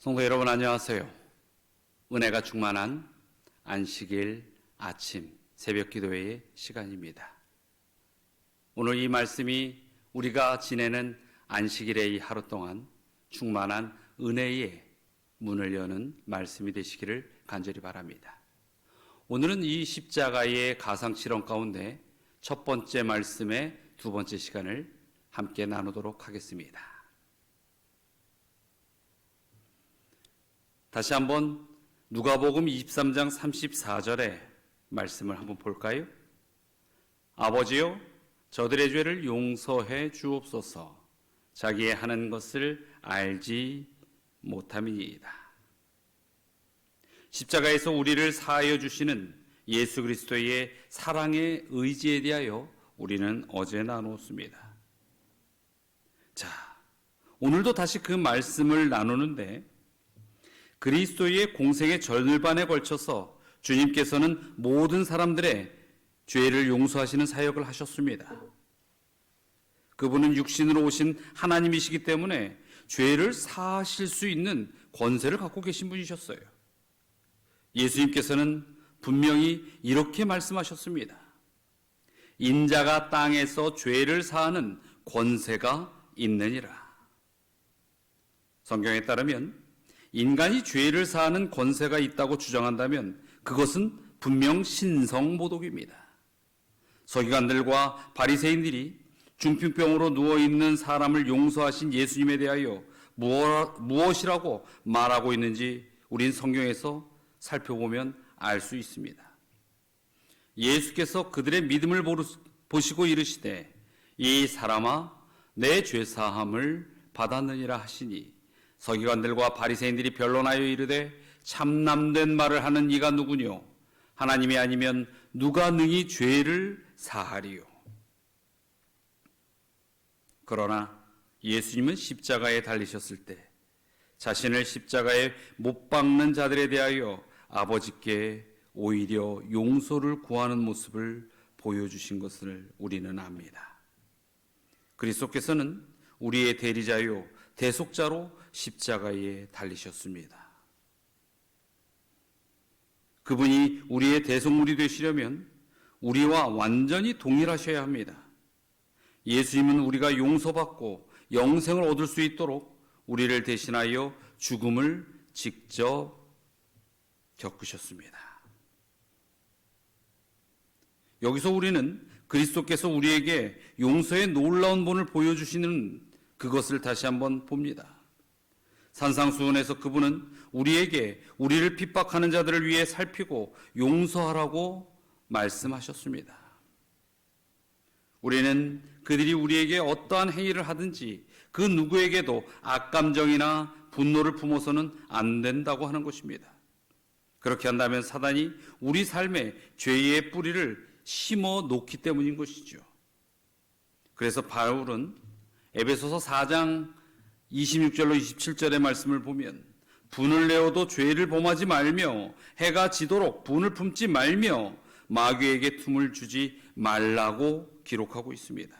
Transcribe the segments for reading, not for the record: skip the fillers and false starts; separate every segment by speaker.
Speaker 1: 성도 여러분 안녕하세요. 은혜가 충만한 안식일 아침 새벽 기도회의 시간입니다. 오늘 이 말씀이 우리가 지내는 안식일의 이 하루 동안 충만한 은혜의 문을 여는 말씀이 되시기를 간절히 바랍니다. 오늘은 이 십자가의 가상실험 가운데 첫 번째 말씀의 두 번째 시간을 함께 나누도록 하겠습니다. 다시 한번 누가복음 23장 34절의 말씀을 한번 볼까요? 아버지요, 저들의 죄를 용서해 주옵소서. 자기의 하는 것을 알지 못함이니이다. 십자가에서 우리를 사하여 주시는 예수 그리스도의 사랑의 의지에 대하여 우리는 어제 나누었습니다. 자, 오늘도 다시 그 말씀을 나누는데 그리스도의 공생의 절반에 걸쳐서 주님께서는 모든 사람들의 죄를 용서하시는 사역을 하셨습니다. 그분은 육신으로 오신 하나님이시기 때문에 죄를 사하실 수 있는 권세를 갖고 계신 분이셨어요. 예수님께서는 분명히 이렇게 말씀하셨습니다. 인자가 땅에서 죄를 사하는 권세가 있느니라. 성경에 따르면 인간이 죄를 사하는 권세가 있다고 주장한다면 그것은 분명 신성모독입니다. 서기관들과 바리새인들이 중풍병으로 누워있는 사람을 용서하신 예수님에 대하여 무엇이라고 말하고 있는지 우린 성경에서 살펴보면 알 수 있습니다. 예수께서 그들의 믿음을 보시고 이르시되 이 사람아 내 죄사함을 받았느니라 하시니 서기관들과 바리새인들이 변론하여 이르되 참남된 말을 하는 이가 누구뇨? 하나님이 아니면 누가 능히 죄를 사하리요? 그러나 예수님은 십자가에 달리셨을 때 자신을 십자가에 못 박는 자들에 대하여 아버지께 오히려 용서를 구하는 모습을 보여주신 것을 우리는 압니다. 그리스도께서는 우리의 대리자요 대속자로 십자가에 달리셨습니다. 그분이 우리의 대속물이 되시려면 우리와 완전히 동일하셔야 합니다. 예수님은 우리가 용서받고 영생을 얻을 수 있도록 우리를 대신하여 죽음을 직접 겪으셨습니다. 여기서 우리는 그리스도께서 우리에게 용서의 놀라운 본을 보여주시는 그것을 다시 한번 봅니다. 산상수훈에서 그분은 우리에게 우리를 핍박하는 자들을 위해 살피고 용서하라고 말씀하셨습니다. 우리는 그들이 우리에게 어떠한 행위를 하든지 그 누구에게도 악감정이나 분노를 품어서는 안 된다고 하는 것입니다. 그렇게 한다면 사단이 우리 삶에 죄의 뿌리를 심어 놓기 때문인 것이죠. 그래서 바울은 에베소서 4장 26절로 27절의 말씀을 보면 분을 내어도 죄를 범하지 말며 해가 지도록 분을 품지 말며 마귀에게 틈을 주지 말라고 기록하고 있습니다.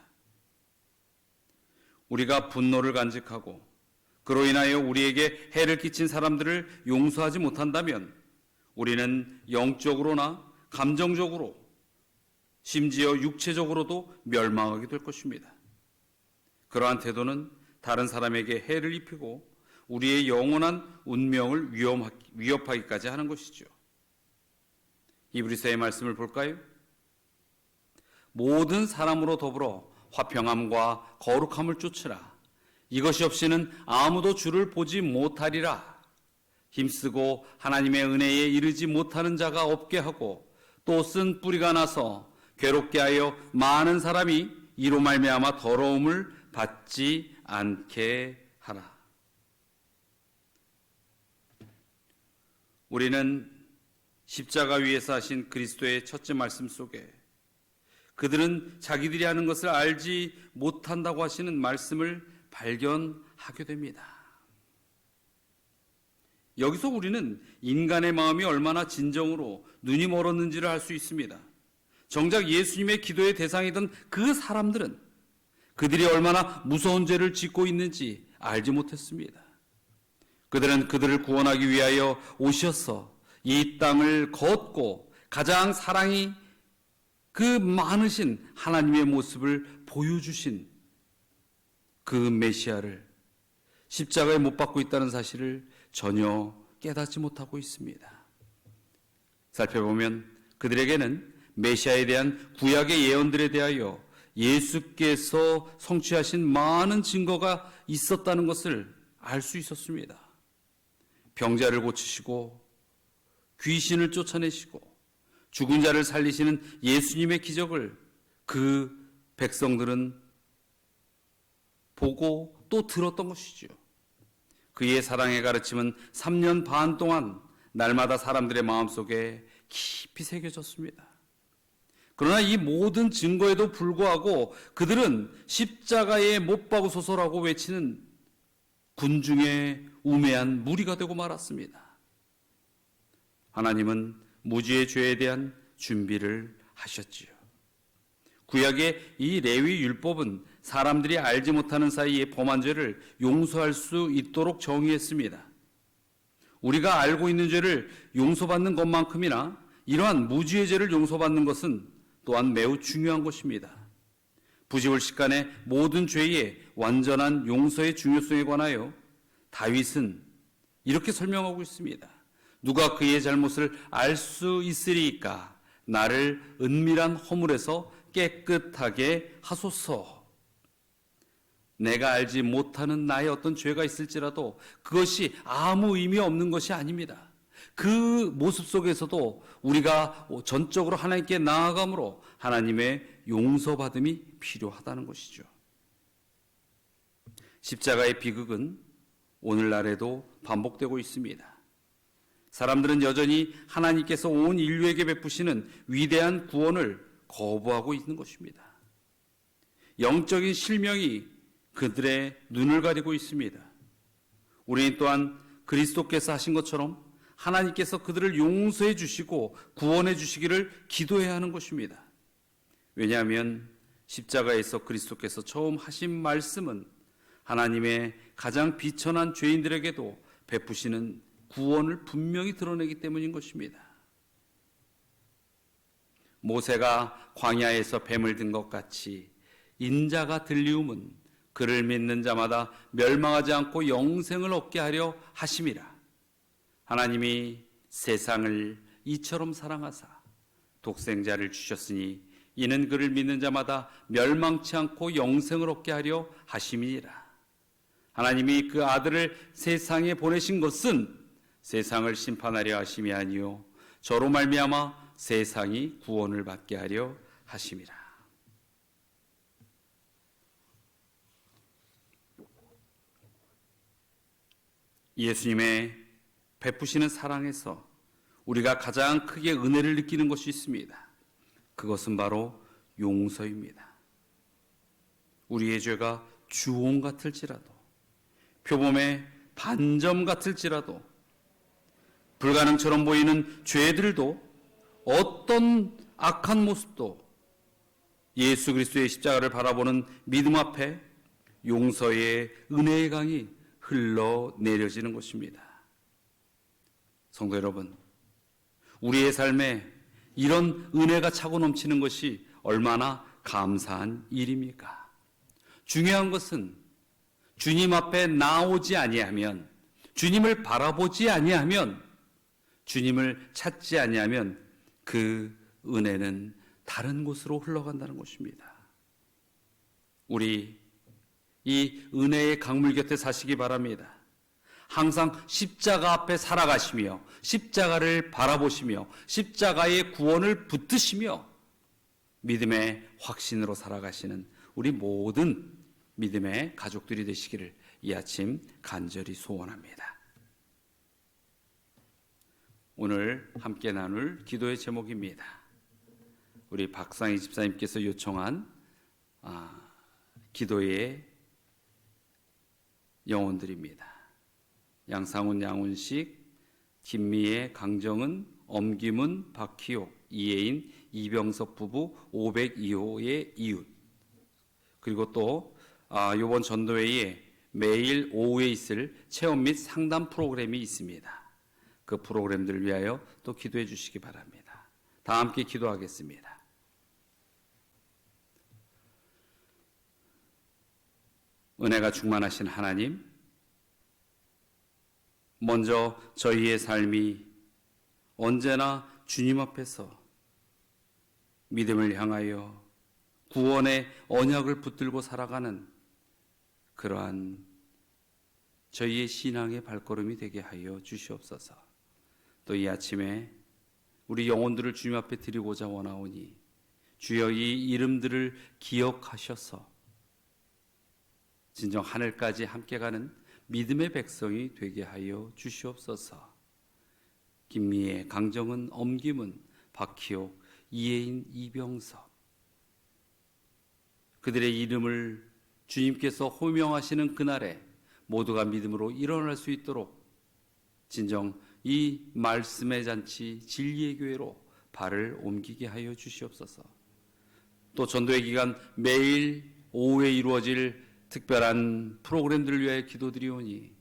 Speaker 1: 우리가 분노를 간직하고 그로 인하여 우리에게 해를 끼친 사람들을 용서하지 못한다면 우리는 영적으로나 감정적으로 심지어 육체적으로도 멸망하게 될 것입니다. 그러한 태도는 다른 사람에게 해를 입히고 우리의 영원한 운명을 위협하기까지 하는 것이죠. 히브리서의 말씀을 볼까요? 모든 사람으로 더불어 화평함과 거룩함을 쫓으라. 이것이 없이는 아무도 주를 보지 못하리라. 힘쓰고 하나님의 은혜에 이르지 못하는 자가 없게 하고 또 쓴 뿌리가 나서 괴롭게 하여 많은 사람이 이로 말미암아 더러움을 받지 않게 하라. 우리는 십자가 위에서 하신 그리스도의 첫째 말씀 속에 그들은 자기들이 하는 것을 알지 못한다고 하시는 말씀을 발견하게 됩니다. 여기서 우리는 인간의 마음이 얼마나 진정으로 눈이 멀었는지를 알 수 있습니다. 정작 예수님의 기도의 대상이던 그 사람들은 그들이 얼마나 무서운 죄를 짓고 있는지 알지 못했습니다. 그들은 그들을 구원하기 위하여 오셔서 이 땅을 걷고 가장 사랑이 그 많으신 하나님의 모습을 보여주신 그 메시아를 십자가에 못 박고 있다는 사실을 전혀 깨닫지 못하고 있습니다. 살펴보면 그들에게는 메시아에 대한 구약의 예언들에 대하여 예수께서 성취하신 많은 증거가 있었다는 것을 알 수 있었습니다. 병자를 고치시고 귀신을 쫓아내시고 죽은 자를 살리시는 예수님의 기적을 그 백성들은 보고 또 들었던 것이죠. 그의 사랑의 가르침은 3년 반 동안 날마다 사람들의 마음속에 깊이 새겨졌습니다. 그러나 이 모든 증거에도 불구하고 그들은 십자가에 못 박으소서라고 외치는 군중의 우매한 무리가 되고 말았습니다. 하나님은 무지의 죄에 대한 준비를 하셨지요. 구약의 이 레위 율법은 사람들이 알지 못하는 사이에 범한 죄를 용서할 수 있도록 정의했습니다. 우리가 알고 있는 죄를 용서받는 것만큼이나 이러한 무지의 죄를 용서받는 것은 또한 매우 중요한 것입니다. 부지불식간의 모든 죄의 완전한 용서의 중요성에 관하여 다윗은 이렇게 설명하고 있습니다. 누가 그의 잘못을 알 수 있으리이까? 나를 은밀한 허물에서 깨끗하게 하소서. 내가 알지 못하는 나의 어떤 죄가 있을지라도 그것이 아무 의미 없는 것이 아닙니다. 그 모습 속에서도 우리가 전적으로 하나님께 나아감으로 하나님의 용서받음이 필요하다는 것이죠. 십자가의 비극은 오늘날에도 반복되고 있습니다. 사람들은 여전히 하나님께서 온 인류에게 베푸시는 위대한 구원을 거부하고 있는 것입니다. 영적인 실명이 그들의 눈을 가리고 있습니다. 우리는 또한 그리스도께서 하신 것처럼 하나님께서 그들을 용서해 주시고 구원해 주시기를 기도해야 하는 것입니다. 왜냐하면 십자가에서 그리스도께서 처음 하신 말씀은 하나님의 가장 비천한 죄인들에게도 베푸시는 구원을 분명히 드러내기 때문인 것입니다. 모세가 광야에서 뱀을 든 것 같이 인자가 들리움은 그를 믿는 자마다 멸망하지 않고 영생을 얻게 하려 하심이라. 하나님이 세상을 이처럼 사랑하사 독생자를 주셨으니 이는 그를 믿는 자마다 멸망치 않고 영생을 얻게 하려 하심이니라. 하나님이 그 아들을 세상에 보내신 것은 세상을 심판하려 하심이 아니요 저로 말미암아 세상이 구원을 받게 하려 하심이라. 예수님의 베푸시는 사랑에서 우리가 가장 크게 은혜를 느끼는 것이 있습니다. 그것은 바로 용서입니다. 우리의 죄가 주홍 같을지라도, 표범의 반점 같을지라도, 불가능처럼 보이는 죄들도 어떤 악한 모습도 예수 그리스도의 십자가를 바라보는 믿음 앞에 용서의 은혜의 강이 흘러내려지는 것입니다. 성도 여러분, 우리의 삶에 이런 은혜가 차고 넘치는 것이 얼마나 감사한 일입니까? 중요한 것은 주님 앞에 나오지 아니하면, 주님을 바라보지 아니하면, 주님을 찾지 아니하면 그 은혜는 다른 곳으로 흘러간다는 것입니다. 우리 이 은혜의 강물 곁에 사시기 바랍니다. 항상 십자가 앞에 살아가시며 십자가를 바라보시며 십자가의 구원을 붙드시며 믿음의 확신으로 살아가시는 우리 모든 믿음의 가족들이 되시기를 이 아침 간절히 소원합니다. 오늘 함께 나눌 기도의 제목입니다. 우리 박상희 집사님께서 요청한 기도의 영혼들입니다. 양상훈, 양훈식, 김미애, 강정은, 엄기문, 박희옥, 이혜인, 이병섭 부부 502호의 이웃, 그리고 또 이번 전도회에 매일 오후에 있을 체험 및 상담 프로그램이 있습니다. 그 프로그램들을 위하여 또 기도해 주시기 바랍니다. 다 함께 기도하겠습니다. 은혜가 충만하신 하나님, 먼저 저희의 삶이 언제나 주님 앞에서 믿음을 향하여 구원의 언약을 붙들고 살아가는 그러한 저희의 신앙의 발걸음이 되게 하여 주시옵소서. 또 이 아침에 우리 영혼들을 주님 앞에 드리고자 원하오니 주여 이 이름들을 기억하셔서 진정 하늘까지 함께 가는 믿음의 백성이 되게 하여 주시옵소서. 김미애, 강정은, 엄김은, 박희옥, 이혜인, 이병섭, 그들의 이름을 주님께서 호명하시는 그날에 모두가 믿음으로 일어날 수 있도록 진정 이 말씀의 잔치 진리의 교회로 발을 옮기게 하여 주시옵소서. 또 전도의 기간 매일 오후에 이루어질 특별한 프로그램들을 위하여 기도드리오니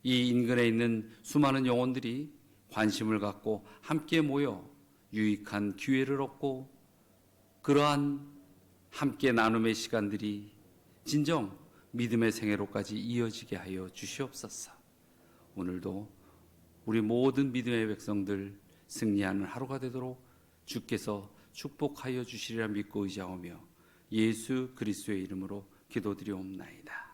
Speaker 1: 이 인근에 있는 수많은 영혼들이 관심을 갖고 함께 모여 유익한 기회를 얻고 그러한 함께 나눔의 시간들이 진정 믿음의 생애로까지 이어지게 하여 주시옵소서. 오늘도 우리 모든 믿음의 백성들 승리하는 하루가 되도록 주께서 축복하여 주시리라 믿고 의지하오며 예수 그리스도의 이름으로 기도드리옵나이다.